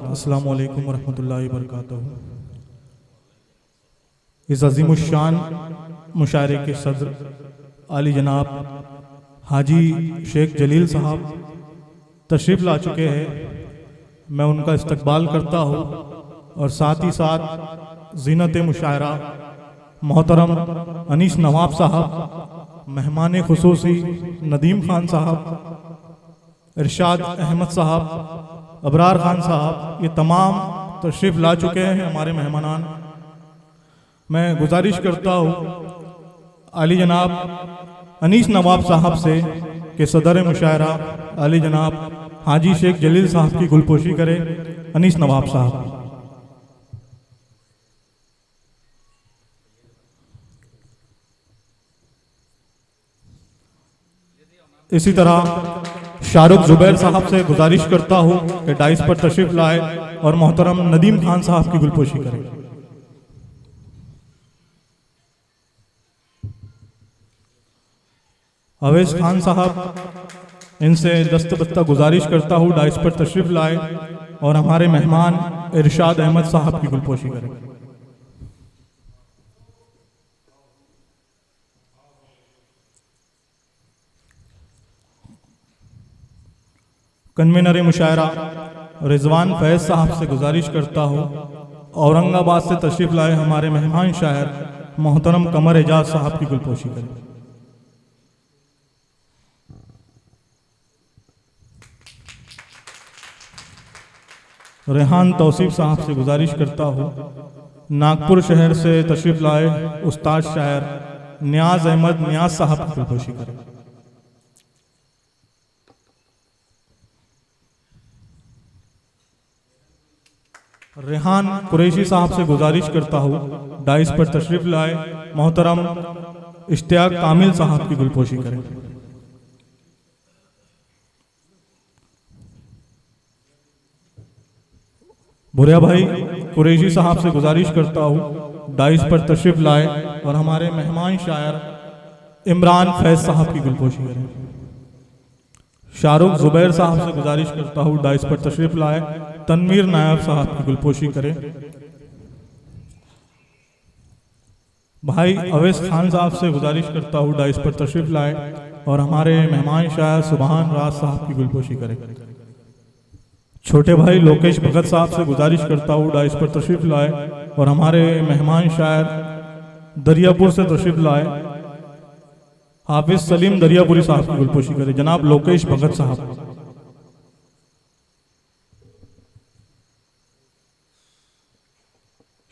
अस्सलामु अलैकुम वरहमतुल्लाहि वबरकातुहू। इस अज़ीमुश्शान मुशायरे के सदर आली जनाब हाजी शेख जलील साहब तशरीफ़ ला चुके हैं। मैं उनका इस्तकबाल करता हूँ और साथ ही साथ ज़ीनत मुशायरा मोहतरम अनीस नवाब साहब, मेहमान खुसूसी नदीम खान साहब, इरशाद अहमद साहब, अबरार खान साहब, ये तमाम तशरीफ़ ला चुके हैं हमारे मेहमानान। मैं गुजारिश करता हूँ आली जनाब अनीस नवाब साहब से कि सदर मुशायरा आली जनाब हाजी शेख जलील साहब की गुलपोशी करे। अनीस नवाब साहब। इसी तरह शाहरुख जुबैर साहब से गुजारिश करता हूँ कि डाइस पर तशरीफ लाए और मोहतरम नदीम खान साहब की गुलपोशी करें। अवैस खान साहब, इनसे दस्तबस्ता गुजारिश करता हूँ डाइस पर तशरीफ लाए और हमारे मेहमान इरशाद अहमद साहब की गुलपोशी करें। कन्वीनर मुशायरा रिजवान फैज साहब से गुजारिश करता हूँ औरंगाबाद से तशरीफ लाए हमारे मेहमान शायर मोहतरम कमर एजाज साहब की गुलपोशी करें। रेहान तौसीफ साहब से गुजारिश करता हूँ नागपुर शहर से तशरीफ लाए उस्ताद शायर नियाज अहमद नियाज साहब की गुलपोशी करें। रेहान कुरैशी साहब से गुजारिश करता हूँ डाइस पर तशरीफ लाए मोहतरम इश्तियाक कामिल साहब की गुलपोशी करें। भुरिया भाई कुरैशी साहब से गुजारिश करता हूँ डाइस पर तशरीफ लाए और हमारे मेहमान शायर इमरान फैज साहब की गुलपोशी करें। शाहरुख जुबैर साहब से गुजारिश करता हूँ डाइस पर तशरीफ लाए तनवीर नायब साहब की गुलपोशी करें। भाई अवैस खान साहब से गुजारिश करता हूँ डाइस पर तशरीफ लाए और हमारे मेहमान शायर सुबहान राज साहब की गुलपोशी करें। छोटे भाई लोकेश भगत साहब से गुजारिश करता हूँ डाइस पर तशरीफ लाए और हमारे मेहमान शायर दरियापुर से तशरीफ लाए हाफिज सलीम दरियापुरी साहब की गुलपोशी करें। जनाब लोकेश भगत साहब।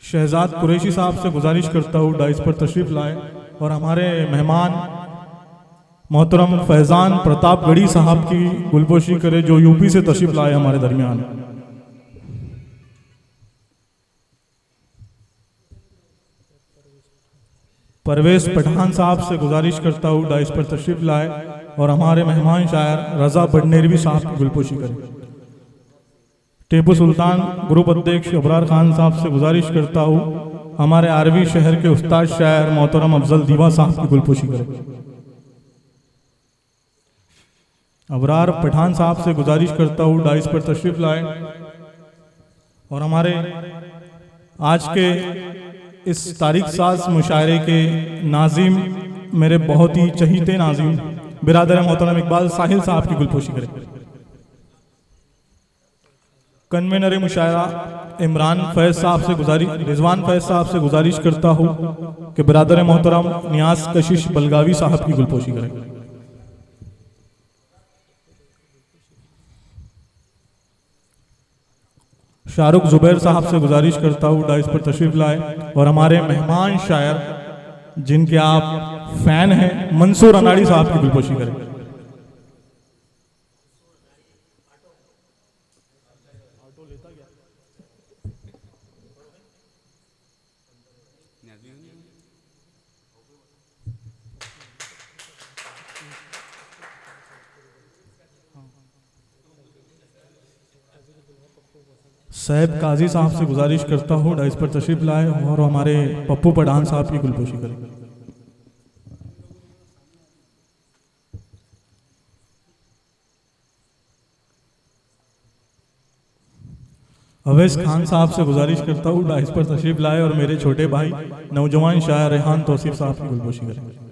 शहजाद कुरैशी साहब से गुजारिश करता हूँ डाइस पर तशरीफ लाए और हमारे मेहमान मोहतरम फैजान प्रतापगढ़ी साहब की गुलपोशी करे जो यूपी से तशरीफ लाए हमारे दरमियान। परवेज पठान साहब से गुजारिश करता हूँ डाइस पर तशरीफ लाए और हमारे मेहमान शायर रजा बडनेरवी साहब की गुलपोशी करें। टीपू सुल्तान ग्रुप अध्यक्ष अबरार खान साहब से गुजारिश करता हूँ हमारे आरवी शहर के उस्ताद शायर मोहतरम अफजल दीवा साहब की गुलपोशी करें। अबरार पठान साहब से गुजारिश करता हूँ डाइस पर तशरीफ लाए और हमारे आज के इस तारीख साज मुशायरे के नाजिम, मेरे बहुत ही चहीते नाजिम बिरादर मोहतरम इकबाल साहिल साहब की गुलपोशी करें। कन्वीनर मुशायरा इमरान फैज साहब से रिजवान फैज साहब से गुजारिश करता हूँ कि बिरादर मोहतरम नियाज कशिश बलगावी साहब की गुलपोशी करें। शाहरुख जुबैर साहब से गुजारिश करता हूँ डाइस पर तशरीफ लाए और हमारे मेहमान शायर जिनके आप फैन हैं मंसूर अनाड़ी साहब की गुलपोशी करें। सैयद काजी साहब से गुजारिश करता हूँ डाइस पर तशरीफ लाए और हमारे पप्पू पठान साहब की गुलपोशी करें। अवैस खान साहब से गुजारिश करता हूँ डाइस पर तशरीफ लाए और मेरे छोटे भाई नौजवान शायर रेहान तौसीफ साहब की गुलपोशी करें।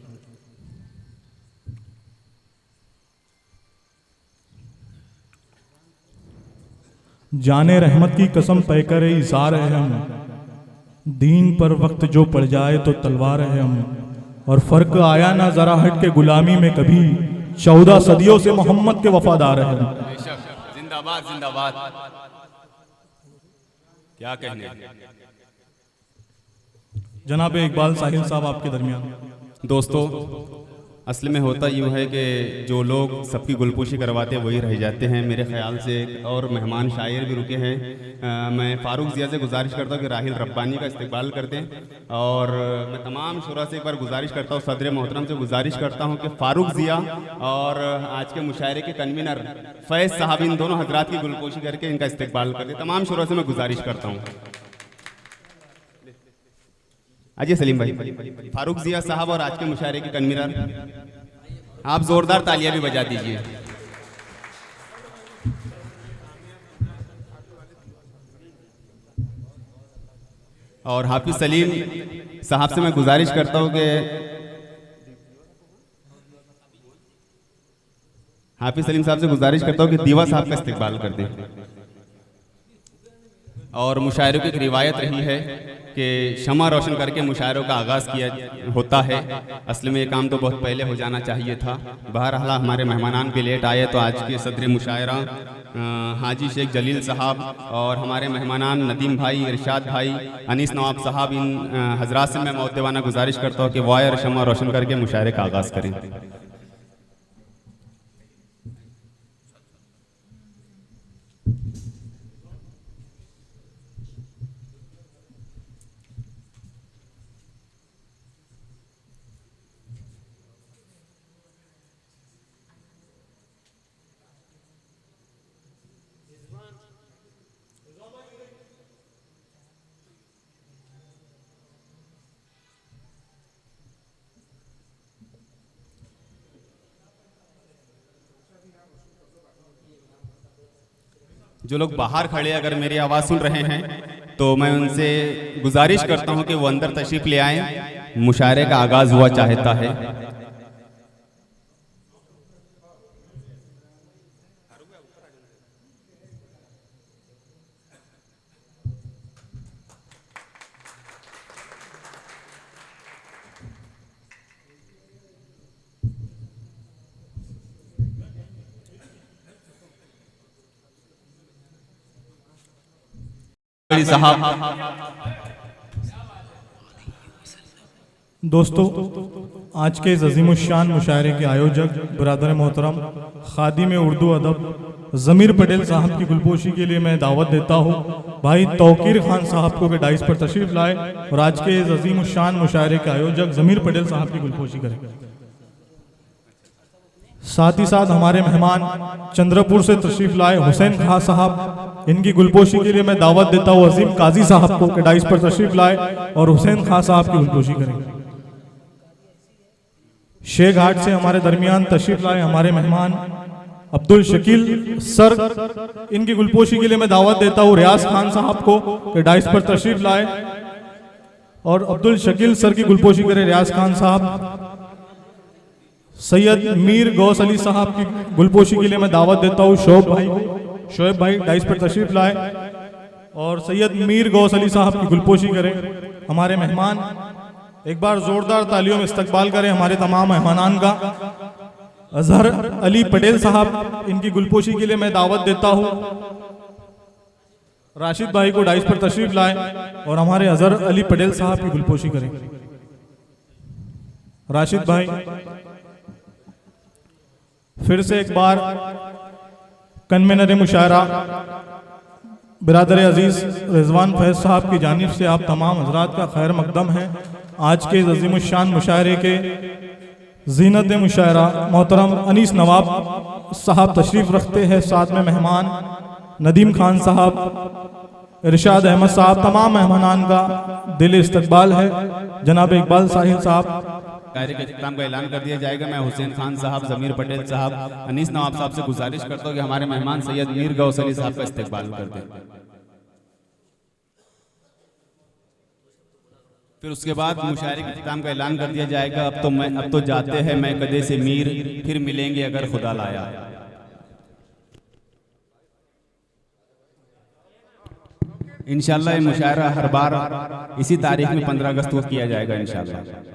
जाने रहमत की कसम तय करे इज़ार है हम, दीन पर वक्त जो पड़ जाए तो तलवार है हम, और फर्क आया ना जरा हट के गुलामी में कभी, 14 सदियों से मोहम्मद के वफादार है हम। जिंदाबाद जिंदाबाद, क्या कहने। जनाब इकबाल साहिल साहब आपके दरमियान। दोस्तों, असल में होता यूँ है कि जो लोग सबकी गुलपोशी करवाते हैं वही रह जाते हैं। मेरे ख्याल से और मेहमान शायर भी रुके हैं। मैं फ़ारूक ज़िया से गुजारिश करता हूँ कि राहिल रब्बानी का इस्तकबाल कर दें, और मैं तमाम शुरा से एक बार गुजारिश करता हूँ, सदर मोहतरम से गुजारिश करता हूँ कि फ़ारूक ज़िया और आज के मुशायरे के कन्वीनर फैज़ साहब, इन दोनों हजरात की गुलपोशी करके इनका इस्तकबाल कर दें। तमाम शुरा से मैं गुजारिश करता हूँ। अजय सलीम भाई, फारूक ज़िया साहब और आज के मुशायरे के कन्वीनर, आप जोरदार तालियां भी बजा दीजिए। और हाफिज सलीम साहब से मैं गुजारिश करता हूं कि हाफिज सलीम साहब से गुजारिश करता हूं कि दीवा साहब का इस्तकबाल कर दें। और मुशायरों की एक रिवायत रही है कि शमा रोशन करके मुशायरों का आगाज़ किया होता है। असल में ये काम तो बहुत पहले हो जाना चाहिए था। बहरहाल हमारे मेहमानान भी लेट आए, तो आज के सदर मुशायरा हाजी शेख जलील साहब और हमारे मेहमानान नदीम भाई, इरशाद भाई, अनीस नवाब साहब, इन हजरात से मैं मौतवाना गुजारिश करता हूँ कि वायर शमा रोशन करके मुशायरे का आगाज़ करें। जो लोग बाहर खड़े अगर मेरी आवाज़ सुन रहे हैं तो मैं उनसे गुजारिश करता हूं कि वो अंदर तशरीफ़ ले आएं। मुशायरे का आगाज़ हुआ चाहता है। दोस्तों, आज के अज़ीमुश्शान मुशायरे के आयोजक बिरादर मोहतरम खादिम उर्दू अदब ज़मीर पटेल साहब की गुलपोशी के लिए मैं दावत देता हूँ भाई तौकीर खान साहब को कि डाइस पर तशरीफ लाए और आज के अज़ीमुश्शान मुशायरे के आयोजक ज़मीर पटेल साहब की गुलपोशी करें। साथ ही साथ हमारे मेहमान चंद्रपुर से तशरीफ लाए हुसैन खां साहब, इनकी गुलपोशी के लिए मैं दावत देता हूँ अजीम काजी साहब को कि डाइस पर तशरीफ लाए और हुसैन खां साहब की गुलपोशी करें। शेख घाट से हमारे दरमियान तशरीफ लाए हमारे मेहमान अब्दुल शकील सर, इनकी गुलपोशी के लिए मैं दावत देता हूँ रियाज खान साहब को कि डाइस पर तशरीफ लाए और अब्दुल शकील सर की गुलपोशी करें रियाज खान साहब। सैयद मीर गौस अली साहब की गुलपोशी के लिए मैं दावत देता हूँ शोएब भाई डाइस पर तशरीफ लाए और सैयद मीर गौस अली साहब की गुलपोशी करें। हमारे मेहमान एक बार जोरदार तालियों में इस्तकबाल करें हमारे तमाम मेहमानान का। अजहर अली पटेल साहब, इनकी गुलपोशी के लिए मैं दावत देता हूँ राशिद भाई को डाइस पर तशरीफ लाए और हमारे अजहर अली पटेल साहब की गुलपोशी करें। राशिद भाई फिर से एक बार कन्वीनर मुशायरा बिरादर अजीज रिजवान फैज साहब की जानिब से आप तमाम हजरात का खैर मकदम है। आज के अज़ीमुश्शान मुशायरे के जीनत मुशायरा मोहतरम अनीस नवाब साहब तशरीफ रखते हैं, साथ में मेहमान नदीम खान साहब, इरशाद अहमद साहब, तमाम मेहमानान का दिल इस्तकबाल है। जनाब इकबाल साहिल साहब कार्य के इख्तिताम का ऐलान कर दिया जाएगा। मैं हुसैन खान साहब, ज़मीर पटेल साहब, अनीस नवाब साहब से गुजारिश करता हूँ कि हमारे मेहमान सैयद मीर गौस अली साहब का इस्तकबाल कर दें। फिर उसके बाद मुशायरे के इख्तिताम का ऐलान कर दिया जाएगा। अब तो जाते हैं मैं कदे से मीर, फिर मिलेंगे अगर खुदा लाया। इंशाल्लाह ये मुशायरा हर बार इसी तारीख में 15 अगस्त को किया जाएगा इंशाल्लाह।